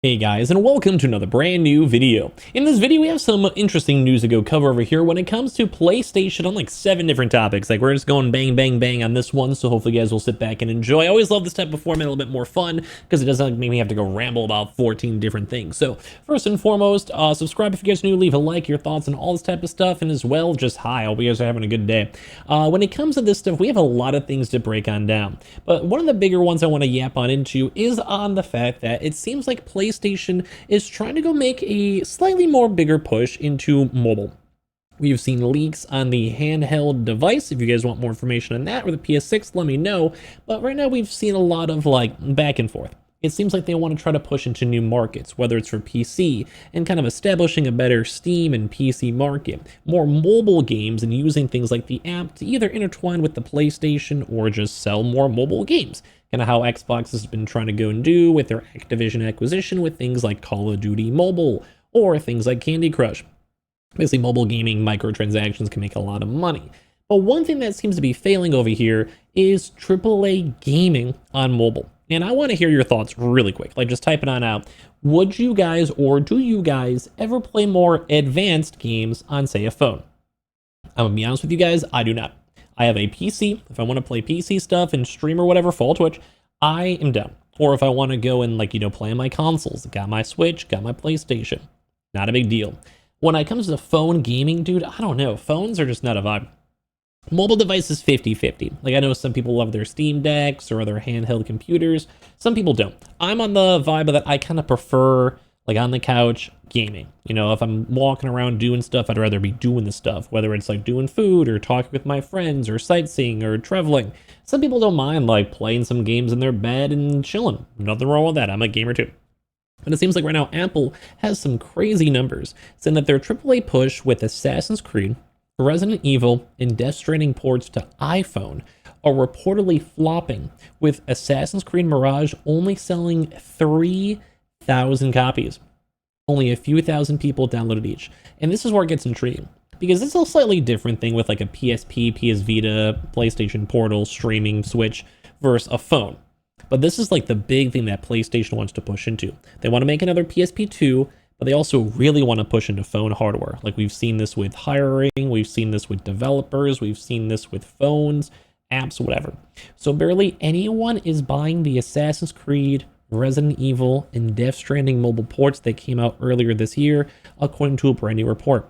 Hey guys, and welcome to another brand new video. In this video, we have some interesting news to go cover over here when it comes to PlayStation on like 7 different topics. Like we're just going bang, bang, bang on this one, so hopefully you guys will sit back and enjoy. I always love this type of format, a little bit more fun, because it doesn't make me have to go ramble about 14 different things. So first and foremost, subscribe if you guys are new, leave a like, your thoughts on all this type of stuff, and as well, just hi, I hope you guys are having a good day. When it comes to this stuff, we have a lot of things to break on down, but one of the bigger ones I want to yap on into is on the fact that it seems like PlayStation is trying to go make a slightly more bigger push into mobile. We've seen leaks on the handheld device. If you guys want more information on that or the PS6, let me know. But right now we've seen a lot of like back and forth. It seems like they want to try to push into new markets, whether it's for PC and kind of establishing a better Steam and PC market, more mobile games, and using things like the app to either intertwine with the PlayStation or just sell more mobile games. Kind of how Xbox has been trying to go and do with their Activision acquisition with things like Call of Duty Mobile or things like Candy Crush. Basically, mobile gaming microtransactions can make a lot of money. But one thing that seems to be failing over here is AAA gaming on mobile. And I want to hear your thoughts really quick. Like, just type it on out. Would you guys, or do you guys, ever play more advanced games on, say, a phone? I'm going to be honest with you guys, I do not. I have a PC. If I want to play PC stuff and stream or whatever, full Twitch, I am down. Or if I want to go and, like, play on my consoles, got my Switch, got my PlayStation. Not a big deal. When it comes to phone gaming, dude, I don't know. Phones are just not a vibe. Mobile devices 50-50. Like, I know some people love their Steam Decks or other handheld computers. Some people don't. I'm on the vibe that I kind of prefer, like, on the couch gaming. If I'm walking around doing stuff, I'd rather be doing the stuff, whether it's like doing food or talking with my friends or sightseeing or traveling. Some people don't mind like playing some games in their bed and chilling. Nothing wrong with that. I'm a gamer too. And it seems like right now Apple has some crazy numbers, saying that their AAA push with Assassin's Creed, Resident Evil, and Death Stranding ports to iPhone are reportedly flopping, with Assassin's Creed Mirage only selling 3,000 copies. Only a few thousand people downloaded each. And this is where it gets intriguing, because it's a slightly different thing with like a PSP, PS Vita, PlayStation Portal, streaming, Switch, versus a phone. But this is like the big thing that PlayStation wants to push into. They want to make another PSP 2, but they also really want to push into phone hardware. Like we've seen this with hiring, we've seen this with developers, we've seen this with phones, apps, whatever. So barely anyone is buying the Assassin's Creed, Resident Evil, and Death Stranding mobile ports that came out earlier this year, according to a brand new report.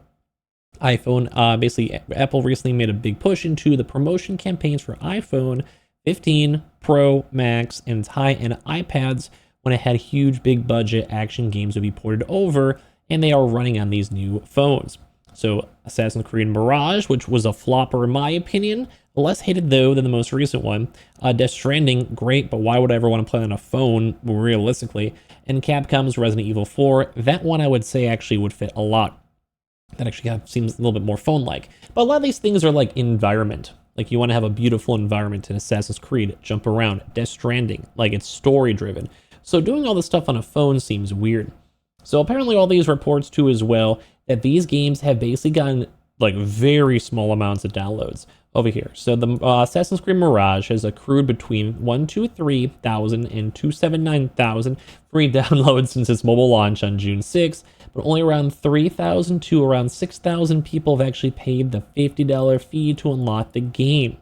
Basically, Apple recently made a big push into the promotion campaigns for iPhone 15, Pro, Max, and high-end iPads when it had huge big budget action games to be ported over, and they are running on these new phones. So Assassin's Creed Mirage, which was a flopper in my opinion, less hated though than the most recent one. Death Stranding, great, but why would I ever want to play on a phone realistically? And Capcom's Resident Evil 4, that one I would say actually would fit a lot. That actually kind of seems a little bit more phone-like. But a lot of these things are like environment. Like you want to have a beautiful environment in Assassin's Creed, jump around. Death Stranding, like it's story-driven. So doing all this stuff on a phone seems weird. So apparently all these reports too as well, that these games have basically gotten like very small amounts of downloads over here. So the Assassin's Creed Mirage has accrued between 123,000 and 279,000 free downloads since its mobile launch on June 6th, but only around 3,000 to around 6,000 people have actually paid the $50 fee to unlock the game.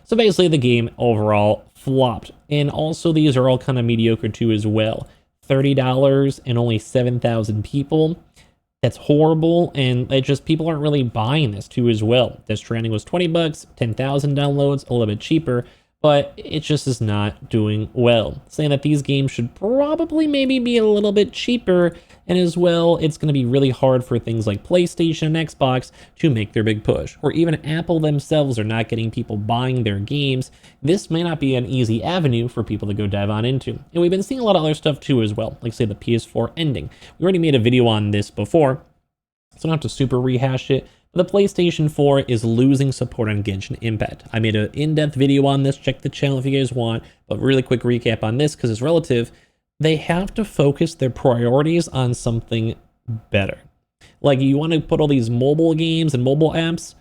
So basically the game overall flopped. And also these are all kind of mediocre too as well. $30 and only 7,000 people. That's horrible, and it just people aren't really buying this too as well. Death Stranding was $20, 10,000 downloads, a little bit cheaper, but it just is not doing well. Saying that these games should probably maybe be a little bit cheaper, and as well, it's going to be really hard for things like PlayStation and Xbox to make their big push. Or even Apple themselves are not getting people buying their games. This may not be an easy avenue for people to go dive on into. And we've been seeing a lot of other stuff too as well, like say the PS4 ending. We already made a video on this before, so I don't have to super rehash it. But the PlayStation 4 is losing support on Genshin Impact. I made an in-depth video on this. Check the channel if you guys want. But really quick recap on this because it's relative. They have to focus their priorities on something better. Like you want to put all these mobile games and mobile apps,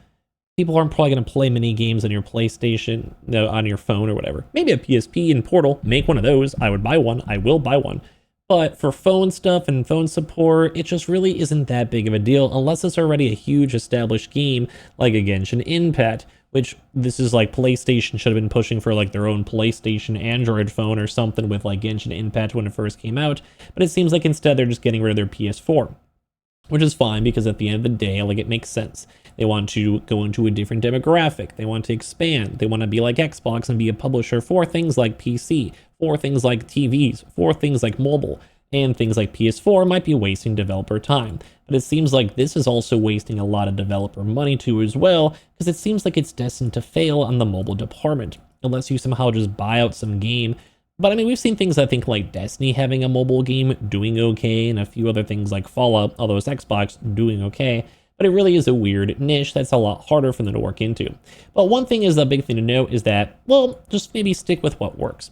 people aren't probably going to play mini games on your PlayStation, on your phone or whatever. Maybe a PSP and Portal, make one of those. I would buy one. I will buy one. But for phone stuff and phone support, it just really isn't that big of a deal unless it's already a huge established game like a Genshin Impact, which this is like PlayStation should have been pushing for like their own PlayStation Android phone or something with like Genshin Impact when it first came out. But it seems like instead they're just getting rid of their PS4, which is fine because at the end of the day, like it makes sense. They want to go into a different demographic. They want to expand. They want to be like Xbox and be a publisher for things like PC, for things like TVs, for things like mobile, and things like PS4 might be wasting developer time. But it seems like this is also wasting a lot of developer money too as well, because it seems like it's destined to fail on the mobile department, unless you somehow just buy out some game. But I mean, we've seen things I think like Destiny having a mobile game doing okay, and a few other things like Fallout, although it's Xbox, doing okay. But it really is a weird niche that's a lot harder for them to work into. But one thing is, the big thing to note is that, well, just maybe stick with what works.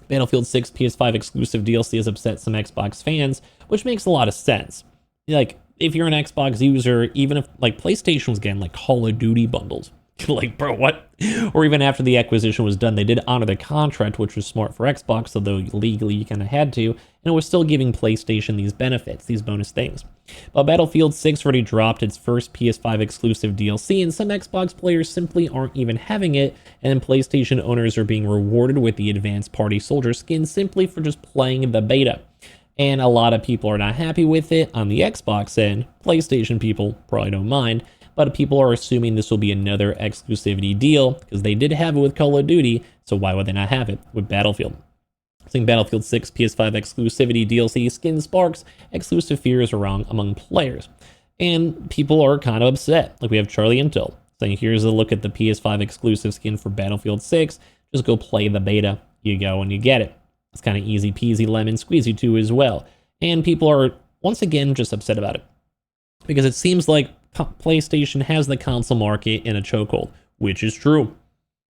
Battlefield 6 PS5 exclusive DLC has upset some Xbox fans, which makes a lot of sense. Like, if you're an Xbox user, even if like PlayStation was getting like Call of Duty bundles, like, bro, what? Or even after the acquisition was done, they did honor the contract, which was smart for Xbox, although legally you kind of had to, and it was still giving PlayStation these benefits, these bonus things. But Battlefield 6 already dropped its first PS5 exclusive DLC, and some Xbox players simply aren't even having it, and PlayStation owners are being rewarded with the Advanced Party Soldier skin simply for just playing the beta. And a lot of people are not happy with it on the Xbox end. PlayStation people probably don't mind, but people are assuming this will be another exclusivity deal because they did have it with Call of Duty, so why would they not have it with Battlefield? I think Battlefield 6 PS5 exclusivity DLC skin sparks exclusive fears around among players, and people are kind of upset. Like we have Charlie Intel saying, here's a look at the PS5 exclusive skin for Battlefield 6, just go play the beta, you go and you get it. It's kind of easy peasy lemon squeezy too as well. And people are once again just upset about it because it seems like PlayStation has the console market in a chokehold, which is true.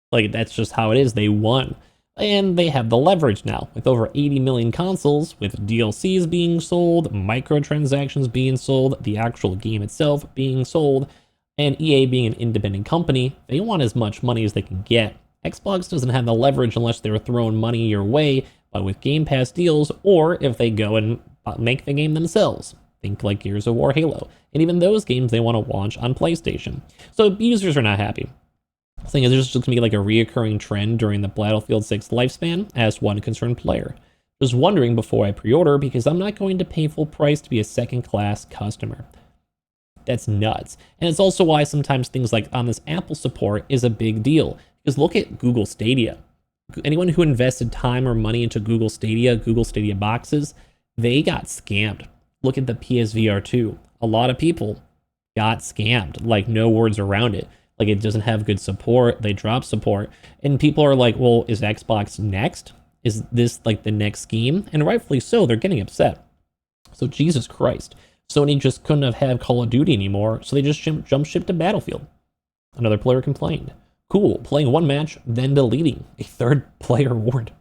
Like, that's just how it is. They won. And they have the leverage now, with over 80 million consoles, with DLCs being sold, microtransactions being sold, the actual game itself being sold, and EA being an independent company. They want as much money as they can get. Xbox doesn't have the leverage unless they're throwing money your way, but with Game Pass deals, or if they go and make the game themselves. Think like Gears of War, Halo. And even those games they want to launch on PlayStation. So users are not happy. The thing is, there's just going to be like a reoccurring trend during the Battlefield 6 lifespan, as one concerned player. Just wondering before I pre-order because I'm not going to pay full price to be a second-class customer. That's nuts. And it's also why sometimes things like on this Apple support is a big deal. Because look at Google Stadia. Anyone who invested time or money into Google Stadia boxes, they got scammed. Look at the PSVR 2. A lot of people got scammed, like no words around it. Like it doesn't have good support, they drop support. And people are like, well, is Xbox next? Is this like the next scheme? And rightfully so, they're getting upset. So Jesus Christ, Sony just couldn't have had Call of Duty anymore, so they just jump ship to Battlefield. Another player complained. Cool, playing one match, then deleting a third player warned.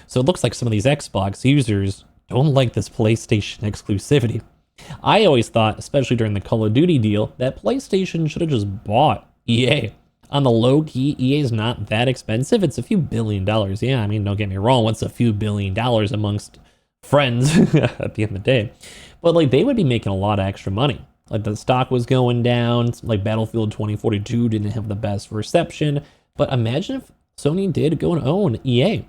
So it looks like some of these Xbox users don't like this PlayStation exclusivity. I always thought, especially during the Call of Duty deal, that PlayStation should have just bought EA. On the low key, EA is not that expensive. It's a few $1 billion. Yeah, I mean, don't get me wrong. What's a few $1 billion amongst friends at the end of the day? But like, they would be making a lot of extra money. Like the stock was going down. Like Battlefield 2042 didn't have the best reception. But imagine if Sony did go and own EA,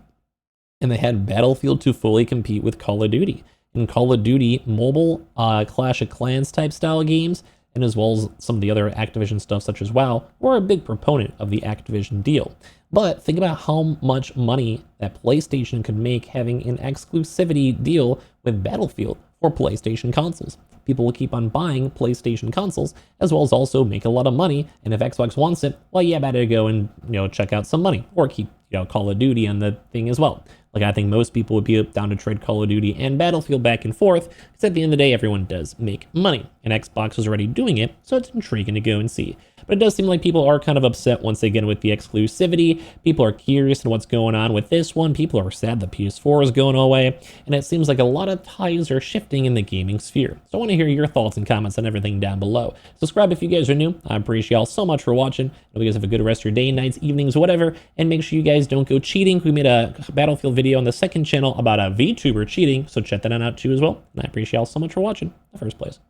and they had Battlefield to fully compete with Call of Duty. And Call of Duty mobile, Clash of Clans type style games, and as well as some of the other Activision stuff such as WoW, were a big proponent of the Activision deal. But think about how much money that PlayStation could make having an exclusivity deal with Battlefield for PlayStation consoles. People will keep on buying PlayStation consoles, as well as also make a lot of money. And if Xbox wants it, well, yeah, better go and check out some money, or keep Call of Duty on the thing as well. Like I think most people would be down to trade Call of Duty and Battlefield back and forth, because at the end of the day, everyone does make money, and Xbox is already doing it, so it's intriguing to go and see. But it does seem like people are kind of upset once again with the exclusivity. People are curious on what's going on with this one. People are sad the PS4 is going away, and it seems like a lot of tides are shifting in the gaming sphere. So I want to hear your thoughts and comments on everything down below. Subscribe if you guys are new. I appreciate y'all so much for watching. I hope you guys have a good rest of your day, nights, evenings, whatever, and make sure you guys don't go cheating. We made a Battlefield video on the second channel about a VTuber cheating, so check that out too as well. And I appreciate y'all so much for watching in the first place.